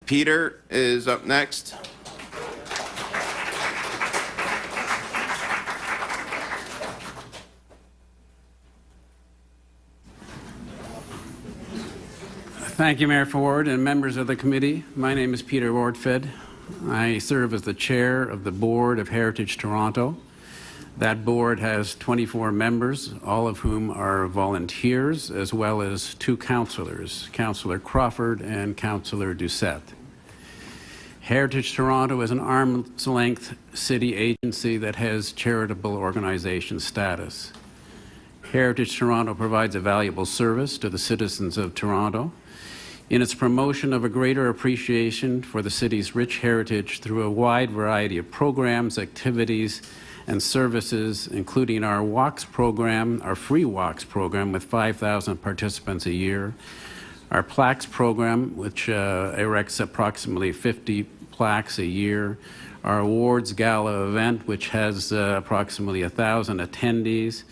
Peter is up next. Thank you, Mayor Ford and members of the committee. My name is Peter Wardfed. I serve as the chair of the board of Heritage Toronto. That board has 24 members, all of whom are volunteers, as well as 2 councillors, Councillor Crawford and Councillor Doucette. Heritage Toronto is an arm's-length city agency that has charitable organization status. Heritage Toronto provides a valuable service to the citizens of Toronto in its promotion of a greater appreciation for the city's rich heritage through a wide variety of programs, activities, and services, including our walks program, our free walks program with 5,000 participants a year, our plaques program, which erects approximately 50 plaques a year, our awards gala event, which has approximately 1,000 attendees.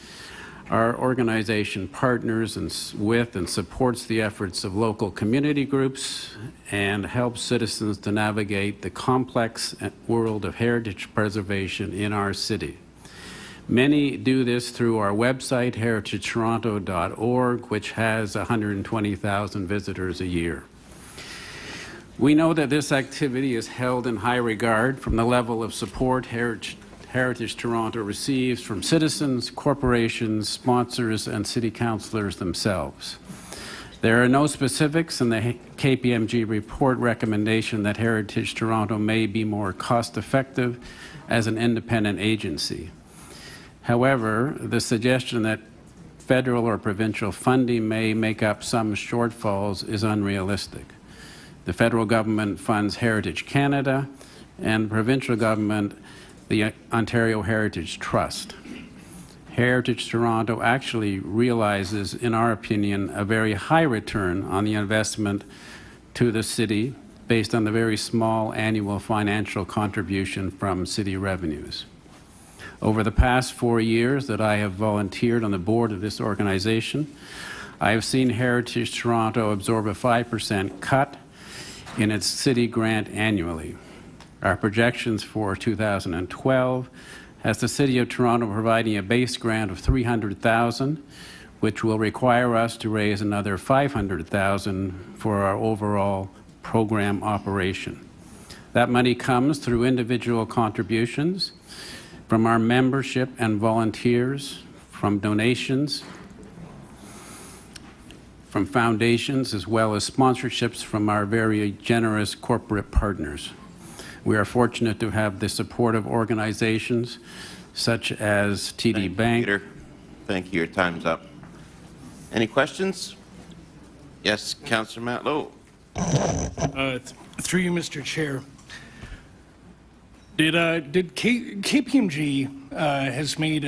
Our organization partners with and supports the efforts of local community groups and helps citizens to navigate the complex world of heritage preservation in our city. Many do this through our website, heritagetoronto.org, which has 120,000 visitors a year. We know that this activity is held in high regard from the level of support Heritage Toronto receives from citizens, corporations, sponsors, and city councillors themselves. There are no specifics in the KPMG report recommendation that Heritage Toronto may be more cost-effective as an independent agency. However, the suggestion that federal or provincial funding may make up some shortfalls is unrealistic. The federal government funds Heritage Canada, and the provincial government the Ontario Heritage Trust. Heritage Toronto actually realizes, in our opinion, a very high return on the investment to the city based on the very small annual financial contribution from city revenues. Over the past 4 years that I have volunteered on the board of this organization, I have seen Heritage Toronto absorb a 5% cut in its city grant annually. Our projections for 2012 has the City of Toronto providing a base grant of $300,000, which will require us to raise another $500,000 for our overall program operation. That money comes through individual contributions from our membership and volunteers, from donations, from foundations, as well as sponsorships from our very generous corporate partners. We are fortunate to have the support of organizations such as TD Bank. Peter. Thank you. Your time's up. Any questions? Yes, Councillor Matlow. Through you, Mr. Chair. Did KPMG has made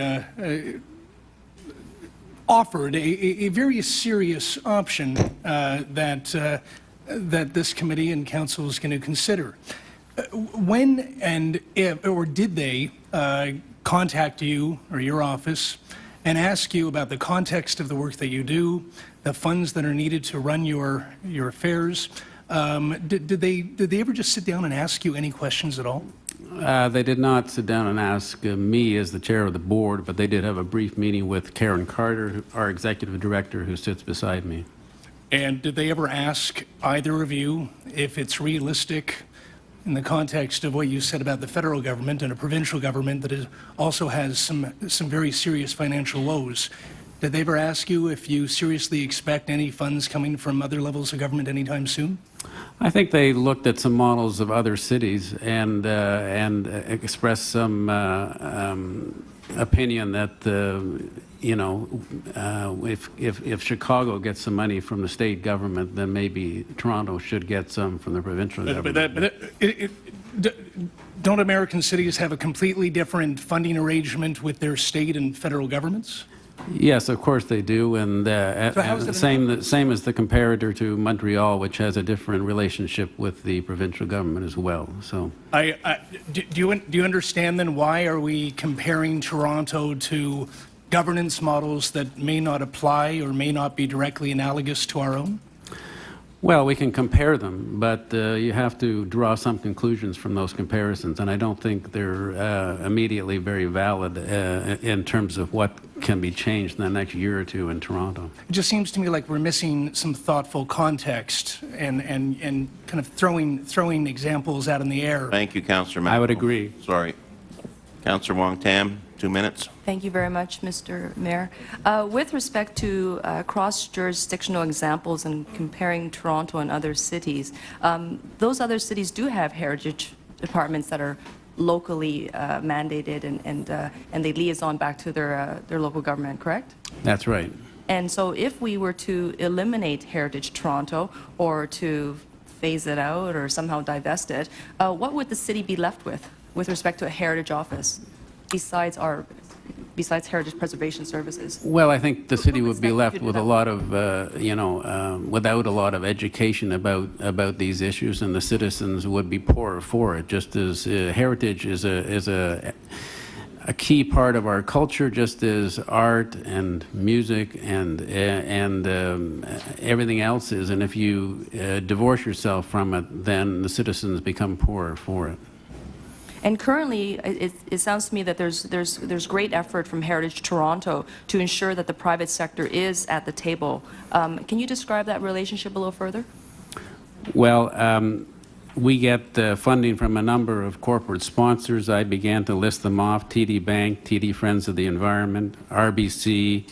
offered a very serious option that this committee and council is going to consider? When and if, or did they contact you or your office and ask you about the context of the work that you do, the funds that are needed to run your affairs? Did they ever just sit down and ask you any questions at all? They did not sit down and ask me as the chair of the board, but they did have a brief meeting with Karen Carter, our executive director, who sits beside me. And did they ever ask either of you if it's realistic in the context of what you said about the federal government and a provincial government that also has some very serious financial woes? Did they ever ask you if you seriously expect any funds coming from other levels of government anytime soon? I think they looked at some models of other cities and expressed some opinion that if Chicago gets some money from the state government, then maybe Toronto should get some from the provincial government. Don't American cities have a completely different funding arrangement with their state and federal governments? Yes, of course they do, and same as the comparator to Montreal, which has a different relationship with the provincial government as well. So, do you understand then why are we comparing Toronto to governance models that may not apply or may not be directly analogous to our own? Well, we can compare them, but you have to draw some conclusions from those comparisons, and I don't think they're immediately very valid in terms of what can be changed in the next year or two in Toronto. It just seems to me like we're missing some thoughtful context and kind of throwing examples out in the air. Thank you, Councillor Matlow. I would agree. Sorry. Councillor Wong Tam, 2 minutes. Thank you very much, Mr. Mayor. With respect to cross-jurisdictional examples and comparing Toronto and other cities, those other cities do have heritage departments that are locally mandated and they liaison back to their local government, correct? That's right. And so if we were to eliminate Heritage Toronto or to phase it out or somehow divest it, what would the city be left with respect to a heritage office besides Heritage Preservation Services? Well, I think the city would be left with a lot of, without a lot of education about these issues, and the citizens would be poorer for it. Just as heritage is a key part of our culture, just as art and music and everything else is. And if you divorce yourself from it, then the citizens become poorer for it. And currently, it sounds to me that there's great effort from Heritage Toronto to ensure that the private sector is at the table. Can you describe that relationship a little further? Well, we get funding from a number of corporate sponsors. I began to list them off: TD Bank, TD Friends of the Environment, RBC,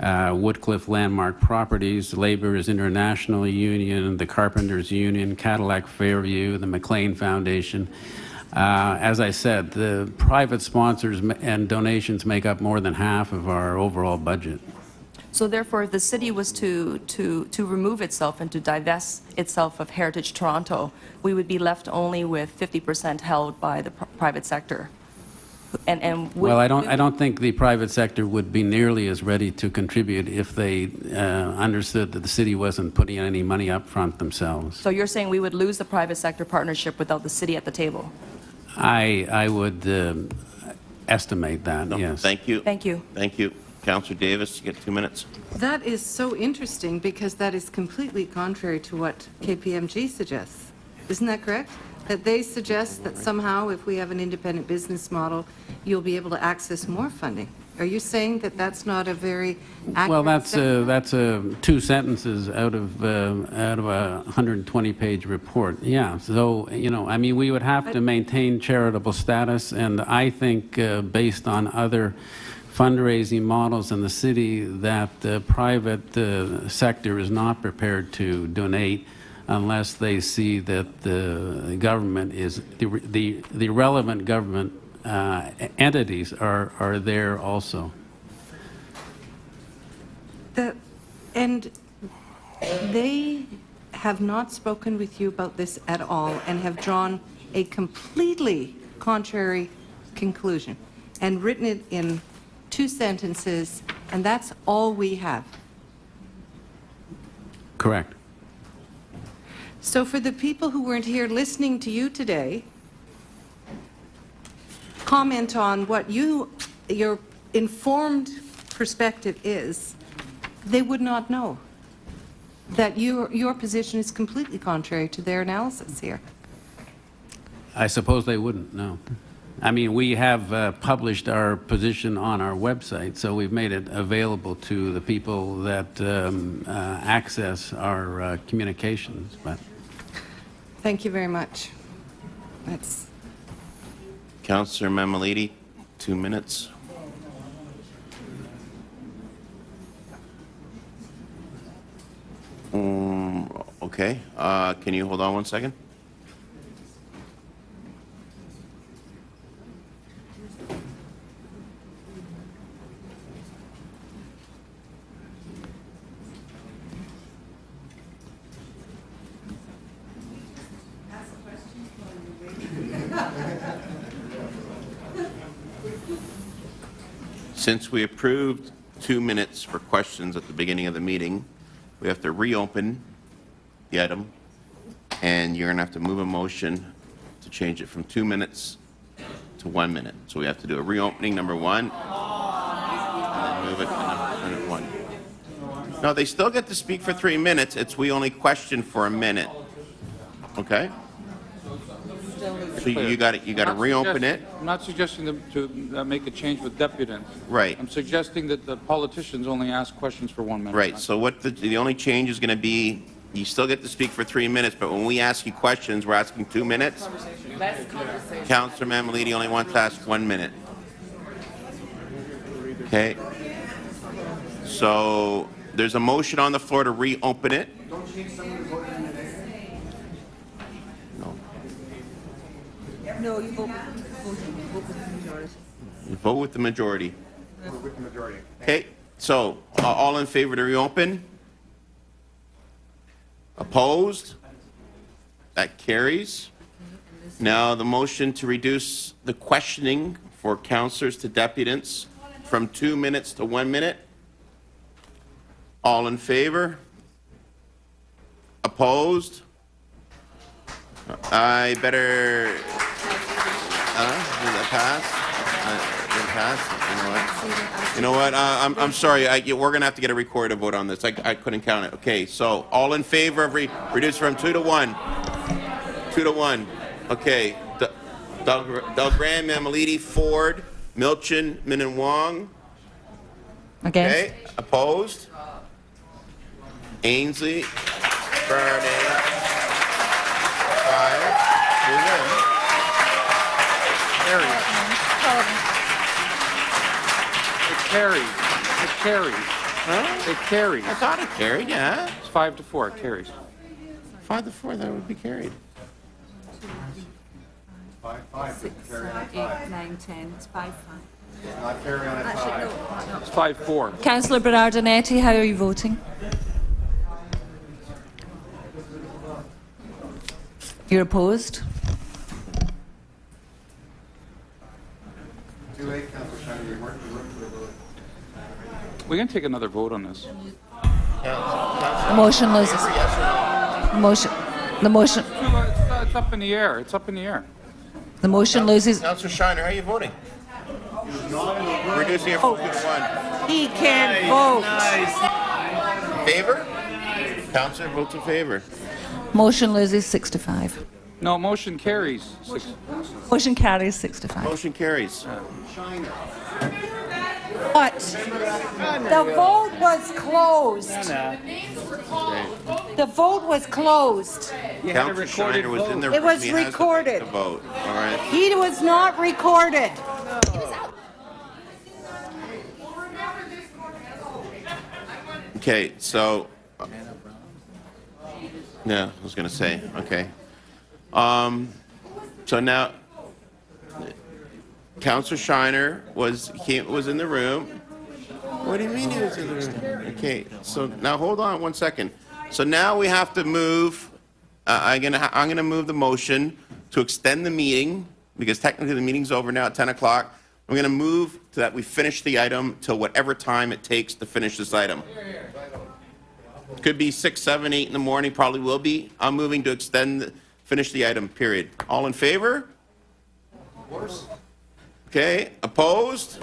Woodcliff Landmark Properties, Laborers International Union, the Carpenters Union, Cadillac Fairview, the McLean Foundation. As I said, the private sponsors and donations make up more than half of our overall budget. So therefore, if the city was to remove itself and to divest itself of Heritage Toronto, we would be left only with 50% held by the private sector. Well, I don't think the private sector would be nearly as ready to contribute if they understood that the city wasn't putting any money up front themselves. So you're saying we would lose the private sector partnership without the city at the table? I would estimate that, No, yes. Thank you. Thank you. Thank you. Councillor Davis, you get 2 minutes. That is so interesting because that is completely contrary to what KPMG suggests. Isn't that correct? That they suggest that somehow if we have an independent business model, you'll be able to access more funding. Are you saying that that's not a very accurate Well, that's statement? 2 sentences out of a 120-page report. Yeah. So I mean, we would have to maintain charitable status, and I think based on other fundraising models in the city, that the private sector is not prepared to donate unless they see that the government is the relevant government entities are there also. And they have not spoken with you about this at all and have drawn a completely contrary conclusion and written it in 2 sentences, and that's all we have. Correct. So for the people who weren't here listening to you today, comment on what your informed perspective is, they would not know that your position is completely contrary to their analysis here. I suppose they wouldn't, no. I mean, we have published our position on our website, so we've made it available to the people that access our communications. But Thank you very much. That's Councillor Mamalidi, 2 minutes. Okay. Can you hold on 1 second? Since we approved 2 minutes for questions at the beginning of the meeting, we have to reopen the item, and you're going to have to move a motion to change it from 2 minutes to 1 minute. So we have to do a reopening, number 1, and then move it to number 1. No, they still get to speak for 3 minutes. It's we only question for a minute. Okay? So you got to reopen it. I'm not suggesting to make a change with deputants. Right. I'm suggesting that the politicians only ask questions for 1 minute. Right. So what the only change is going to be, you still get to speak for 3 minutes, but when we ask you questions, we're asking 2 minutes. Councillor Mammoliti only wants to ask 1 minute. Okay. So there's a motion on the floor to reopen it. No, you vote with the majority. You vote with the majority. Okay. So all in favor to reopen? Opposed? That carries. Now the motion to reduce the questioning for councillors to deputants from 2 minutes to 1 minute. All in favor? Opposed? I better, did that pass? Did it pass? You know what? I'm sorry. We're going to have to get a recorded vote on this. I couldn't count it. Okay, so all in favor of reduce from 2 to 1? 2 to 1. Okay. Dahlgren, Mammoliti, Ford, Milchin, Min and Wong. Against? Okay. Opposed? Ainsley, Bernay, 5. Who's in? It carries. It carries. Huh? It carries. I thought it carried, yeah. It's 5-4. It carries. 5 to 4, that would be carried. 6, 7, 8, 9, 10. It's 5, 5. It's 5-4. Councillor Berardinetti, how are you voting? You're opposed? We can take another vote on this. The motion loses. The motion. It's up in the air. It's up in the air. The motion loses. Councillor Shiner, how are you voting? Reducing it from 2 to 1. He can't vote. Favor? Councillor votes in favor. Motion loses 6 to 5. No, motion carries. Motion carries 6 to 5. Motion carries. But the vote was closed. The vote was closed. Councillor Shiner was in there. It was he has to take recorded. the vote. All right. He was not recorded. Okay, so. Yeah, I was going to say, okay. So now, Councillor Shiner was in the room. What do you mean he was in the room? Okay, so now hold on 1 second. So now we have to move, I'm gonna move the motion to extend the meeting, because technically the meeting's over now at 10 o'clock. I'm gonna move to that we finish the item till whatever time it takes to finish this item. Could be 6, 7, 8 in the morning, probably will be. I'm moving to finish the item, period. All in favor? Okay, opposed?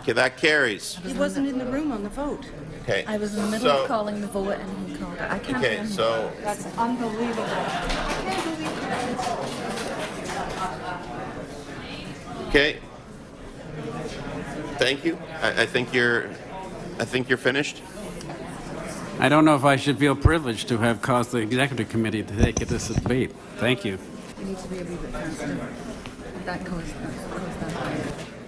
Okay, that carries. He wasn't in the room on the vote. Okay. I was in the middle So- of calling the vote and he called it. I can't Okay, hear him. so, That's unbelievable. okay. Thank you. I think you're finished. I don't know if I should feel privileged to have caused the executive committee to take this debate. Thank you. You need to be a wee bit faster. That goes that.